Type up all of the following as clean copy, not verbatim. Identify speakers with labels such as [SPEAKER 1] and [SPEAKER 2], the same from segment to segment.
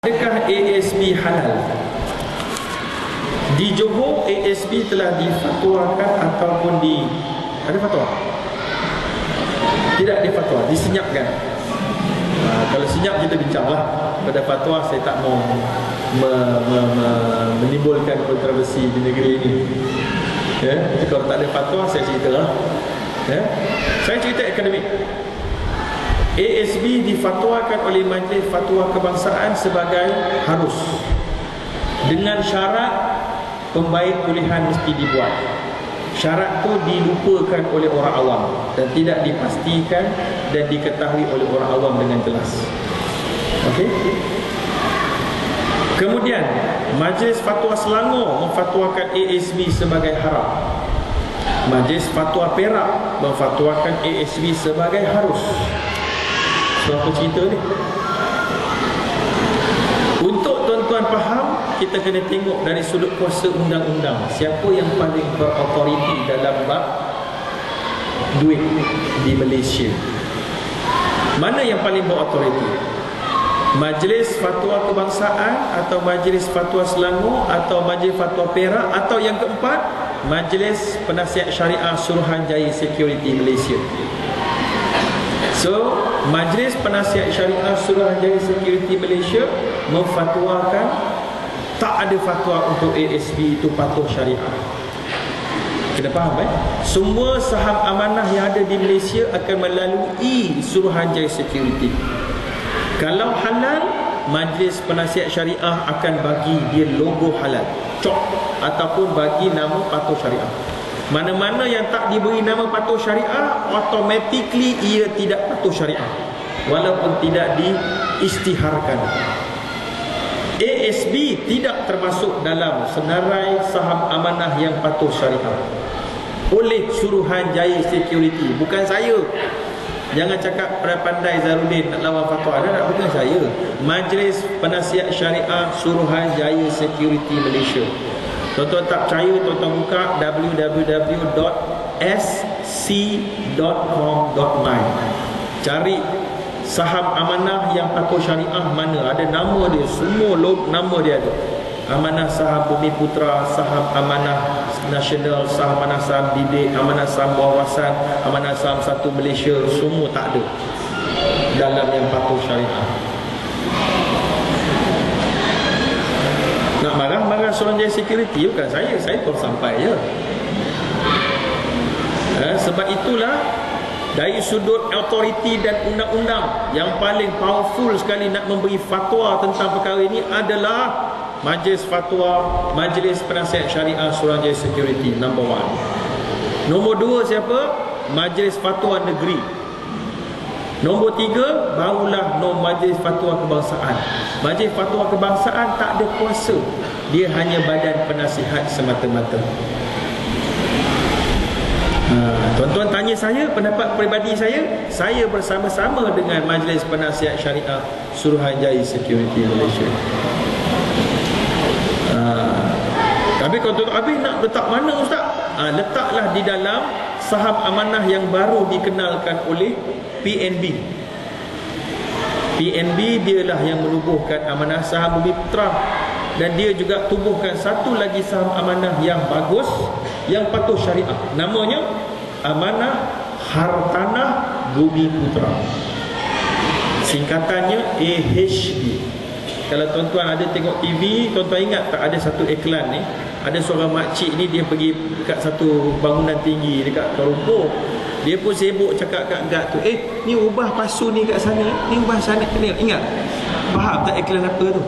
[SPEAKER 1] Adakah ASB halal? Di Johor, ASB telah difatwakan ataupun ada fatwa? Tidak difatwa, disenyapkan. Kalau senyap kita bincanglah. Pada fatwa saya tak mau menimbulkan kontroversi di negeri ini. Ya, kalau tak ada fatwa saya ceritalah. Ya, saya cerita akademik. ASB difatwakan oleh Majlis Fatwa Kebangsaan sebagai harus, dengan syarat pembaik kuliah mesti dibuat. Syarat tu dilupakan oleh orang awam dan tidak dipastikan dan diketahui oleh orang awam dengan jelas. Okey. Kemudian Majlis Fatwa Selangor memfatwakan ASB sebagai haram. Majlis Fatwa Perak memfatwakan ASB sebagai harus. So, apa cerita ni? Untuk tuan-tuan faham, kita kena tengok dari sudut kuasa undang-undang. Siapa yang paling berautoriti dalam bab duit di Malaysia? Mana yang paling berautoriti? Majlis Fatwa Kebangsaan atau Majlis Fatwa Selangor atau Majlis Fatwa Perak, atau yang keempat, Majlis Penasihat Syariah Suruhanjaya Security Malaysia. So, Majlis Penasihat Syariah Suruhanjaya Security Malaysia memfatwakan tak ada fatwa untuk ASB itu patuh syariah. Kena faham Semua saham amanah yang ada di Malaysia akan melalui Suruhanjaya Security. Kalau halal, Majlis Penasihat Syariah akan bagi dia logo halal, cok, ataupun bagi nama patuh syariah. Mana-mana yang tak diberi nama patuh syariah, automatically ia tidak patuh syariah, walaupun tidak diisytiharkan. ASB tidak termasuk dalam senarai saham amanah yang patuh syariah oleh Suruhanjaya Security. Bukan saya. Jangan cakap pandai Zarudin nak lawan fatwa. Bukan saya. Majlis Penasihat Syariah Suruhanjaya Security Malaysia. Tuan-tuan tak percaya, tuan-tuan buka www.sc.com.my. Cari saham amanah yang patuh syariah mana, ada nama dia, semua nama dia ada. Amanah Saham Bumi Putra, Saham Amanah Nasional, Saham Amanah Saham Didik, Amanah Saham Wawasan, Amanah Saham Satu Malaysia, semua tak ada dalam yang patuh syariah. Nak marah-marah Suruhanjaya Security, bukan saya pun sampai je. Sebab itulah dari sudut autoriti dan undang-undang, yang paling powerful sekali nak memberi fatwa tentang perkara ini adalah Majlis Fatwa, Majlis Penasihat Syariah Suruhanjaya Security, number 1. Nombor 2 siapa? Majlis Fatwa Negeri. Nombor 3 barulah Majlis Fatwa Kebangsaan. Majlis Fatwa Kebangsaan tak ada kuasa, dia hanya badan penasihat semata-mata. Tuan-tuan tanya saya, pendapat peribadi saya bersama-sama dengan Majlis Penasihat Syariah Suruhanjaya Security Malaysia. Tapi kalau tuan-tuan habis nak letak mana ustaz? Letaklah di dalam saham amanah yang baru dikenalkan oleh PNB. PNB dialah yang menubuhkan amanah Saham Bumi Putra, dan dia juga tubuhkan satu lagi saham amanah yang bagus, yang patuh syariah. Namanya Amanah Hartanah Bumi Putra. Singkatannya AHB. Kalau tuan-tuan ada tengok TV, tuan-tuan ingat tak ada satu iklan ni, ada seorang makcik ni, dia pergi dekat satu bangunan tinggi dekat Kuala Lumpur. Dia pun sibuk cakap kat gad tu, ni ubah pasu ni kat sana, ni ubah sana. Ingat? Faham tak iklan apa tu?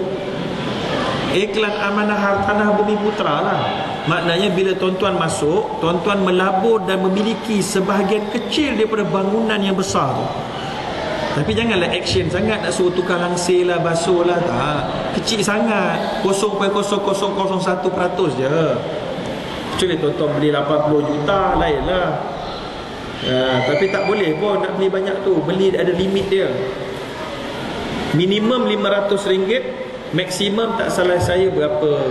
[SPEAKER 1] Iklan Amanah Hartanah Bumi Putra lah. Maknanya bila tuan-tuan masuk, tuan-tuan melabur dan memiliki sebahagian kecil daripada bangunan yang besar tu. Tapi janganlah action sangat, nak suruh tukar langsir lah, basuh lah, tak. Kecil sangat, 0.0001% je. Kecuali tuan-tuan beli 80 juta, lain lah. Tapi tak boleh pun nak beli banyak tu. Beli ada limit dia. Minimum RM500, maksimum tak salah saya berapa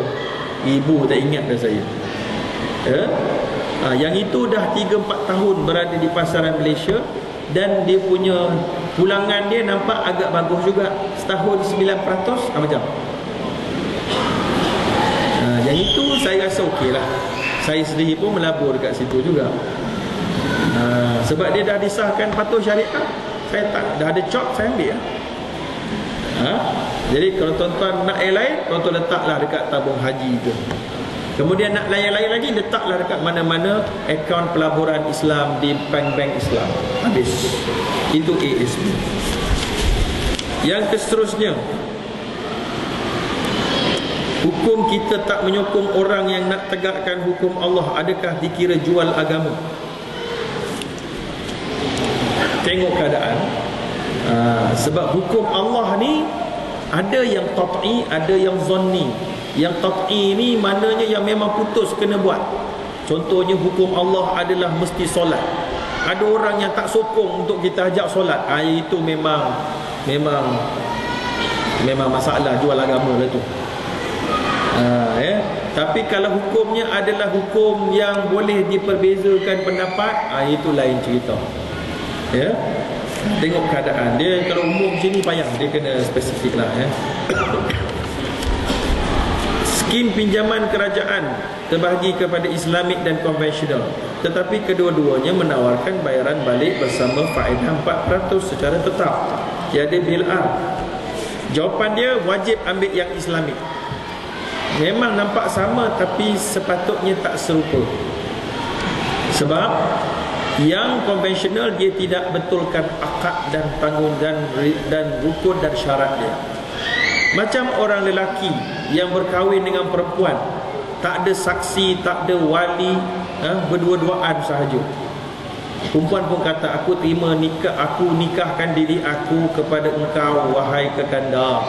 [SPEAKER 1] ribu, tak ingat dah saya. Yang itu dah 3-4 tahun berada di pasaran Malaysia. dan dia punya pulangan dia nampak agak bagus juga. Setahun 9%, macam yang itu saya rasa okey lah. Saya sendiri pun melabur dekat situ juga. Sebab dia dah disahkan patuh syariah, saya tak, dah ada cop, saya ambil lah. Jadi kalau tuan-tuan nak yang lain, tuan-tuan letaklah dekat tabung haji tu. Kemudian nak lain-lain lagi, letaklah dekat mana-mana akaun pelaburan Islam di bank-bank Islam. Habis. Itu ASB. Yang seterusnya, hukum kita tak menyokong orang yang nak tegakkan hukum Allah. Adakah dikira jual agama? Tengok keadaan. Sebab hukum Allah ni ada yang tat'i, ada yang zanni. Yang tat'i ni maknanya yang memang putus kena buat. Contohnya hukum Allah adalah mesti solat. Ada orang yang tak sokong untuk kita ajak solat. Itu memang masalah jual agama lah tu. Tapi kalau hukumnya adalah hukum yang boleh diperbezakan pendapat, itu lain cerita. Tengok keadaan dia. Kalau umum sini payah, dia kena spesifik lah. Skim pinjaman kerajaan terbahagi kepada Islamik dan konvensional, tetapi kedua-duanya menawarkan bayaran balik bersama faedah 4% secara tetap, tiada BLR. Jawapan dia wajib ambil yang Islamik. Memang nampak sama, tapi sepatutnya tak serupa. Sebab yang konvensional dia tidak betulkan akad dan tanggung dan rukun dan syarat dia. Macam orang lelaki yang berkahwin dengan perempuan, tak ada saksi, tak ada wali, berdua-duaan sahaja. Perempuan pun kata, aku terima nikah, aku nikahkan diri aku kepada engkau wahai kekanda,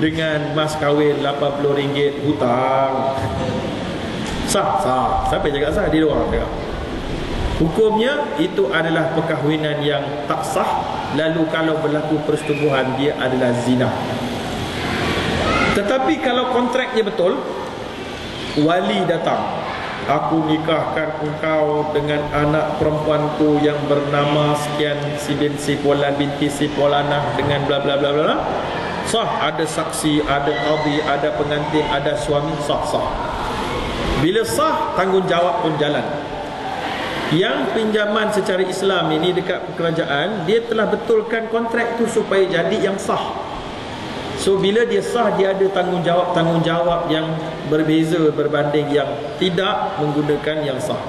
[SPEAKER 1] dengan mas kahwin RM80 hutang. Sah. Siapa cakap sah? Dia orang cakap. Hukumnya itu adalah perkahwinan yang tak sah. Lalu kalau berlaku persetubuhan, dia adalah zina. Tetapi kalau kontraknya betul, wali datang, aku nikahkan engkau dengan anak perempuanku yang bernama sekian si bin si Fulan binti si Fulanah dengan bla bla bla bla. Sah, ada saksi, ada qadhi, ada pengantin, ada suami, sah. Bila sah, tanggungjawab pun jalan. Yang pinjaman secara Islam ini dekat kerajaan, dia telah betulkan kontrak tu supaya jadi yang sah. So bila dia sah, dia ada tanggungjawab yang berbeza berbanding yang tidak menggunakan yang sah.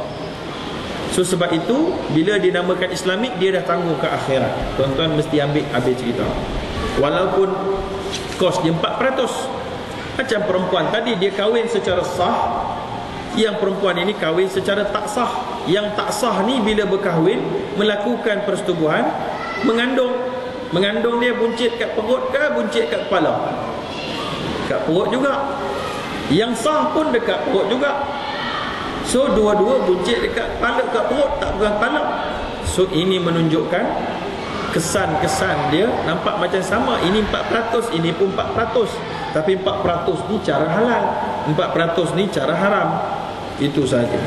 [SPEAKER 1] So sebab itu, bila dinamakan Islamik, dia dah tanggung ke akhirat. Tuan-tuan mesti ambil cerita. Walaupun kos dia 4%. Macam perempuan tadi, dia kahwin secara sah. Yang perempuan ini kahwin secara tak sah. Yang tak sah ni bila berkahwin, melakukan persetubuhan, mengandung dia buncit kat perut ke buncit kat kepala? Kat perut juga. Yang sah pun dekat perut juga. So dua-dua buncit dekat kepala, kat perut, tak bukan kepala. So ini menunjukkan kesan-kesan dia nampak macam sama. Ini 4%, ini pun 4%. Tapi 4% ni cara halal, 4% ni cara haram. Itu saja.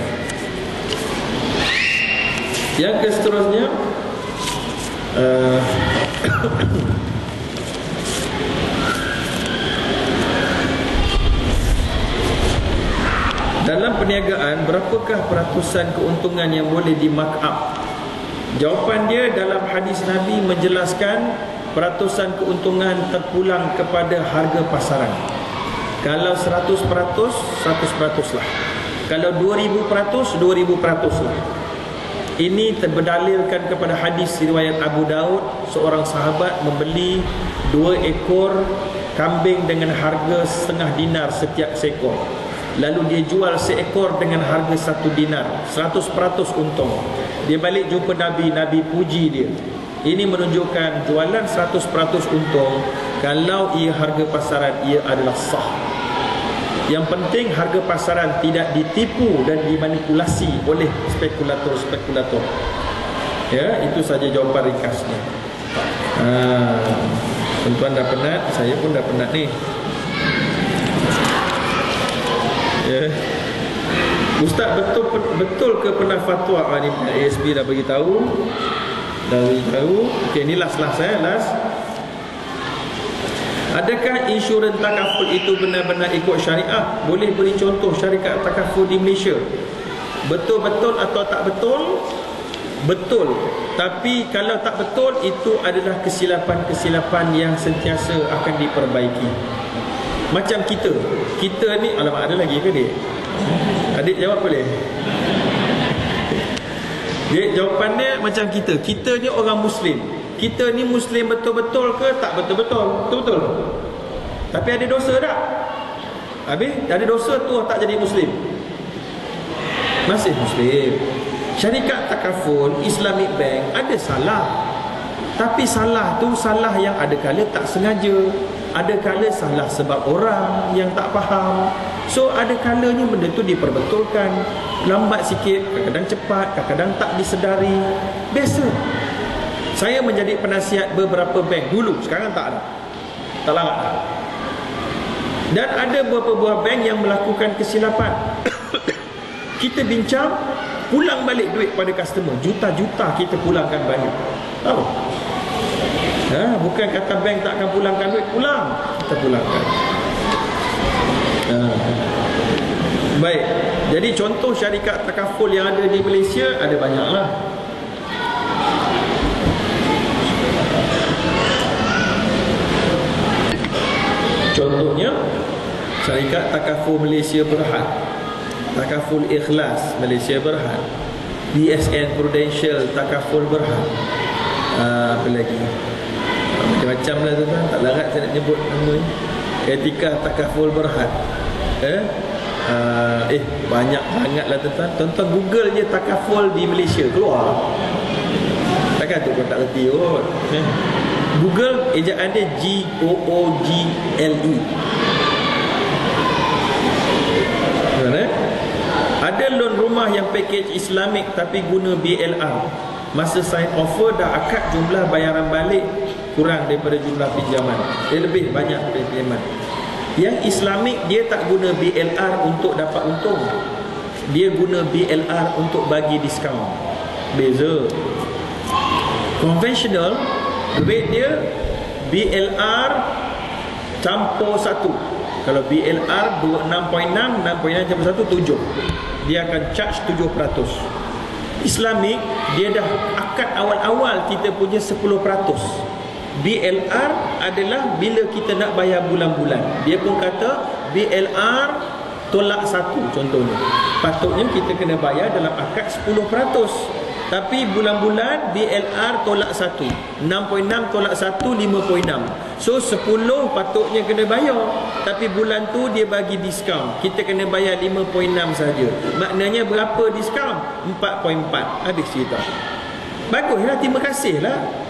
[SPEAKER 1] Yang seterusnya, dalam perniagaan, berapakah peratusan keuntungan yang boleh di mark up? Jawapan dia dalam hadis Nabi menjelaskan peratusan keuntungan terpulang kepada harga pasaran. Kalau 100%, 100% lah. Kalau 2000%, 2000% lah. Ini berdalilkan kepada hadis riwayat Abu Daud. Seorang sahabat membeli 2 ekor kambing dengan harga setengah dinar setiap seekor. Lalu dia jual seekor dengan harga 1 dinar, 100% untung. Dia balik jumpa Nabi, Nabi puji dia. Ini menunjukkan jualan 100% untung. Kalau ia harga pasaran, ia adalah sah. Yang penting harga pasaran tidak ditipu dan dimanipulasi oleh spekulator-spekulator. Ya, itu saja jawapan ringkasnya. Tuan-tuan dah penat, saya pun dah penat ni. Ya. Ustaz, betul ke pernah fatwa ni? ASB dah bagi tahu. Okey, ni last last. Adakah insurans takaful itu benar-benar ikut syariah? Boleh beri contoh syarikat takaful di Malaysia? Betul-betul atau tak betul? Betul. Tapi kalau tak betul, itu adalah kesilapan-kesilapan yang sentiasa akan diperbaiki. Macam kita ni, alamak, ada lagi ke dia? Adik jawab boleh? Dia jawapannya macam kita ni orang Muslim. Kita ni Muslim betul-betul ke tak betul-betul? Betul-betul. Tapi ada dosa tak? Habis ada dosa tu tak jadi Muslim. Masih Muslim. Syarikat takaful Islamic Bank ada salah. Tapi salah tu salah yang ada kala tak sengaja, ada kala salah sebab orang yang tak faham. So ada kalanya benda tu diperbetulkan, lambat sikit, kadang-kadang cepat, kadang-kadang tak disedari. Biasa. Saya menjadi penasihat beberapa bank dulu, sekarang tak ada. Tak larat dah. Dan ada beberapa buah bank yang melakukan kesilapan. Kita bincang, pulang balik duit pada customer, juta-juta kita pulangkan balik. Tahu? Bukan kata bank tak akan pulangkan duit, pulang, kita pulangkan. Baik. Jadi contoh syarikat takaful yang ada di Malaysia ada banyaklah. Contohnya syarikat takaful Malaysia Berhad, Takaful Ikhlas Malaysia Berhad, BSN Prudential Takaful Berhad. Apa lagi? Macam-macam lah tuan-tuan. Tak larat saya nak nyebut nama ni. Etika Takaful Berhad. Banyak sangat lah tuan-tuan. Tuan-tuan Google je takaful di Malaysia, keluar. Takkan tu pun tak reti kot. Google ejaan dia GOOGLE. Ada loan rumah yang package Islamik tapi guna BLR. Masa sign offer dah akad jumlah bayaran balik kurang daripada jumlah pinjaman. Dia lebih banyak daripada pinjaman. Yang Islamik dia tak guna BLR untuk dapat untung. Dia guna BLR untuk bagi diskaun. Beza. Konvensional duit dia BLR campur 1. Kalau BLR 6.6 campur 1 7. Dia akan charge 7%. Islamik dia dah akad awal-awal kita punya 10%. BLR adalah bila kita nak bayar bulan-bulan. Dia pun kata BLR tolak 1 contohnya. Patutnya kita kena bayar dalam akad 10%. Tapi bulan-bulan BLR tolak 1. 6.6 tolak 1 5.6. So 10 patutnya kena bayar. Tapi bulan tu dia bagi diskaun. Kita kena bayar 5.6 saja. Maknanya berapa diskaun? 4.4. Habis cerita. Baguslah, terima kasihlah.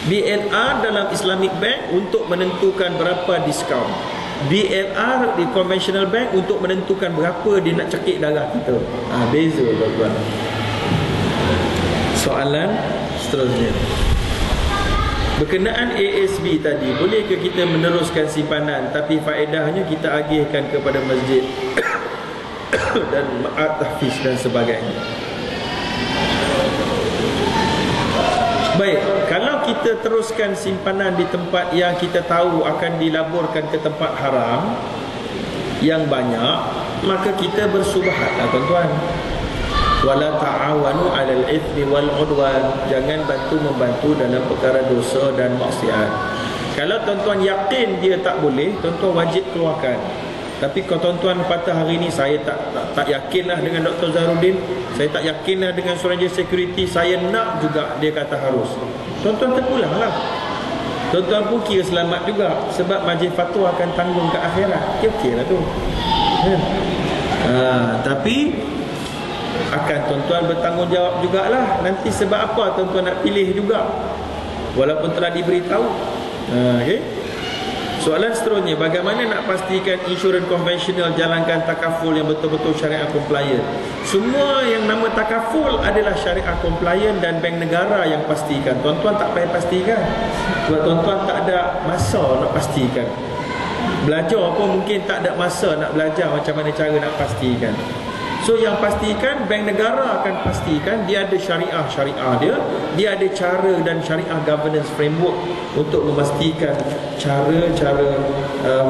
[SPEAKER 1] BLR dalam Islamic Bank untuk menentukan berapa diskaun. BLR di Conventional Bank untuk menentukan berapa dia nak cekik darah kita. Beza tuan-tuan. Soalan seterusnya, berkenaan ASB tadi, bolehkah kita meneruskan simpanan tapi faedahnya kita agihkan kepada masjid dan ma'at tahfiz dan sebagainya? Baik, kalau kita teruskan simpanan di tempat yang kita tahu akan dilaburkan ke tempat haram yang banyak, maka kita bersubhatlah tuan-tuan. Wala ta'awanu 'alal itsmi wal 'udwan. Jangan bantu-membantu dalam perkara dosa dan maksiat. Kalau tuan-tuan yakin dia tak boleh, tuan-tuan wajib keluarkan. Tapi kalau tuan-tuan kata hari ni saya tak yakinlah dengan Dr. Zahrudin, saya tak yakinlah dengan Suruhanjaya Security, saya nak juga dia kata harus. Tuan-tuan terpulanglah. Tuan-tuan pun kira selamat juga, sebab majlis fatwa akan tanggung ke akhirat. Okey-okeylah tu. Tapi akan tuan-tuan bertanggungjawab jugalah nanti, sebab apa tuan-tuan nak pilih juga walaupun telah diberitahu. Okey. Soalan seterusnya, bagaimana nak pastikan insurans konvensional jalankan takaful yang betul-betul syariah compliant? Semua yang nama takaful adalah syariah compliant dan bank negara yang pastikan. Tuan-tuan tak payah pastikan, sebab tuan-tuan tak ada masa nak pastikan. Belajar pun mungkin tak ada masa nak belajar macam mana cara nak pastikan. So yang pastikan, bank negara akan pastikan dia ada syariah dia ada cara dan syariah governance framework untuk memastikan cara-cara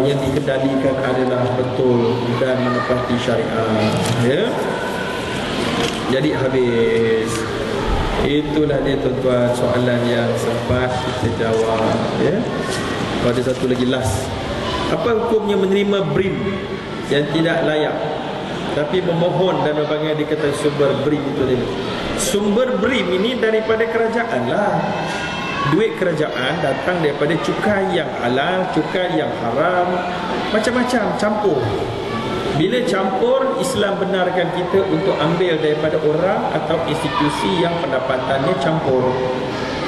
[SPEAKER 1] yang dikendalikan adalah betul dan menepati syariah, ya. Jadi habis. Itulah dia tuan-tuan soalan yang sempat kita jawab, ya. Ada satu lagi last. Apa hukumnya menerima BRIM yang tidak layak tapi memohon dan berbagai dikata sumber BRIM itu dia. Sumber BRIM ini daripada kerajaan lah. Duit kerajaan datang daripada cukai yang halal, cukai yang haram, macam-macam campur. Bila campur, Islam benarkan kita untuk ambil daripada orang atau institusi yang pendapatannya campur.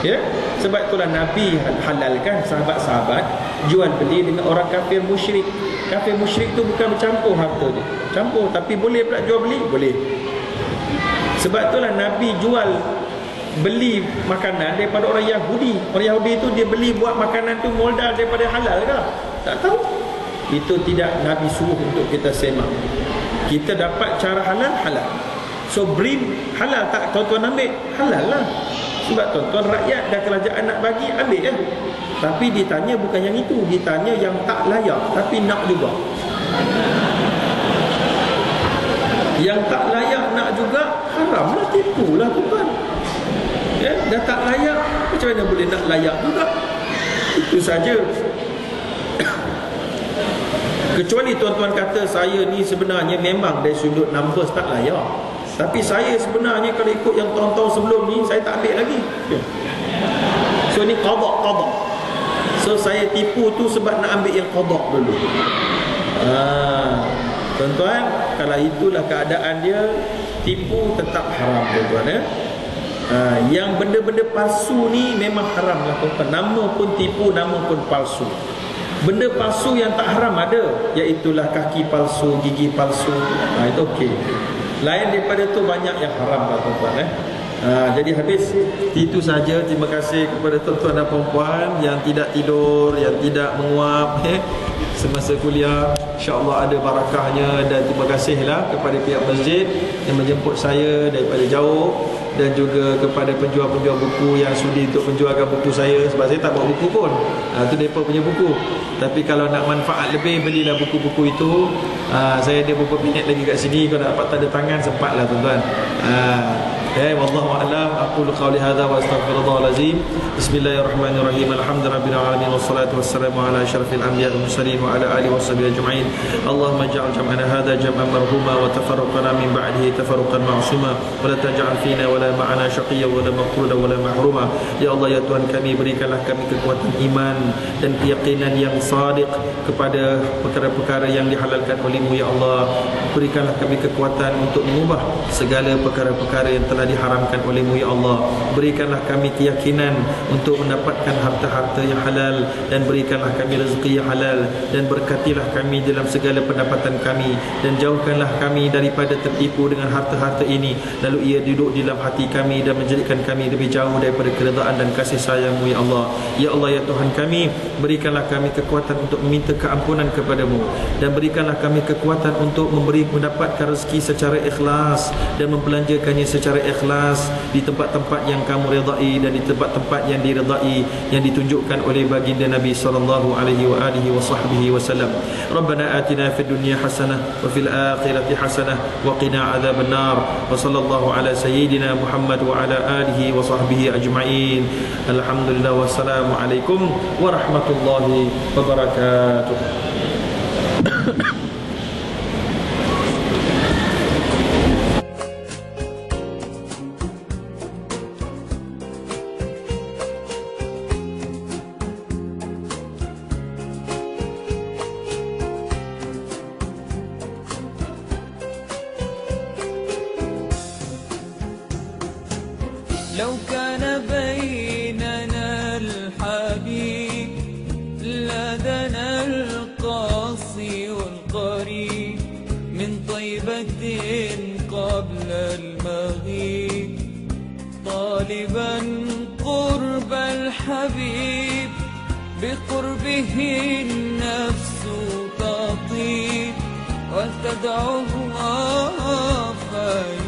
[SPEAKER 1] Ya, sebab itulah Nabi halalkan sahabat-sahabat jual beli dengan orang kafir musyrik. Kafir musyrik tu bukan bercampur harta dia, campur, tapi boleh pula jual beli, boleh. Sebab itulah Nabi jual beli makanan daripada orang Yahudi. Orang Yahudi tu dia beli buat makanan tu modal daripada halal ke? Tak tahu. Itu tidak Nabi suruh untuk kita semak. Kita dapat cara halal, halal. So BRIM halal tak tuan-tuan ambil? Halal lah. Sebab tuan-tuan rakyat dan kerajaan nak bagi, ambil ya. Tapi ditanya bukan yang itu, ditanya yang tak layak tapi nak juga. Yang tak layak nak juga, haramlah, tipulah tuan. Ya, dah tak layak, macam mana boleh nak layak juga? Itu saja. Kecuali tuan-tuan kata saya ni sebenarnya memang dari sudut numbers tak layak, tapi saya sebenarnya kalau ikut yang tahun-tahun sebelum ni saya tak ambil lagi. So ni qada. So saya tipu tu sebab nak ambil yang qada dulu. Tuan-tuan, kalau itulah keadaan dia, tipu tetap haram tuan-tuan, ya. Yang benda-benda palsu ni memang haram lah tuan-tuan. Nama pun tipu, nama pun palsu. Benda palsu yang tak haram ada, iaitulah kaki palsu, gigi palsu. Itu okey. Lain daripada tu banyak yang haram lah tuan-tuan, jadi habis. Itu saja. Terima kasih kepada tuan-tuan dan puan-puan yang tidak tidur, yang tidak menguap semasa kuliah. InsyaAllah ada barakahnya. Dan terima kasihlah kepada pihak masjid yang menjemput saya daripada jauh, dan juga kepada penjual-penjual buku yang sudi untuk menjualkan buku saya. Sebab saya tak bawa buku pun, itu mereka punya buku. Tapi kalau nak manfaat lebih, belilah buku-buku itu. Saya ada beberapa minit lagi kat sini. Kalau nak dapat tanda tangan, sempatlah tuan-tuan. Wallahu a'lam. Aqulu qawli hadza wa astaghfirullahal azim. Bismillahirrahmanirrahim. Alhamdulillahirabbil alamin wassalatu wassalamu ala asyrafil anbiya'i wal mursalin wa ala alihi washabihi ajma'in. Allahumma ij'al jam'ana hadza jam'an marhuma wa tafarraqana min ba'dihi tafarruqan ma'suma wa la taj'al fina wa la ma'ana syaqiyyan wa la maqtulan wa la mahruma. Ya Allah, ya Tuhan kami, berikanlah kami kekuatan iman dan keyakinan yang sadiq kepada perkara-perkara yang dihalalkan oleh-Mu, ya Allah. Berikanlah kami kekuatan untuk mengubah segala perkara-perkara yang telah diharamkan oleh-Mu, ya Allah. Berikanlah kami keyakinan untuk mendapatkan harta-harta yang halal, dan berikanlah kami rezeki yang halal, dan berkatilah kami dalam segala pendapatan kami, dan jauhkanlah kami daripada tertipu dengan harta-harta ini, lalu ia duduk di dalam hati kami dan menjadikan kami lebih jauh daripada keredaan dan kasih sayang-Mu, ya Allah. Ya Allah, ya Tuhan kami, berikanlah kami kekuatan untuk meminta keampunan kepada-Mu, dan berikanlah kami kekuatan untuk mendapatkan rezeki secara ikhlas dan membelanjakannya secara ikhlas di tempat-tempat yang kamu redai dan di tempat-tempat yang diredai, yang ditunjukkan oleh baginda Nabi sallallahu alaihi wa alihi wa sahbihi wasallam. Rabbana atina fid dunya hasanah wa fil akhirati hasanah wa qina adzaban nar. Wa sallallahu ala sayyidina Muhammad wa ala alihi wa sahbihi ajma'in. Alhamdulillah, wassalamu alaikum warahmatullahi wabarakatuh.
[SPEAKER 2] لو كان بيننا الحبيب لدنا القاصي والقريب من طيبة قبل المغيب طالبا قرب الحبيب بقربه النفس تطيب وتدعو الله الحال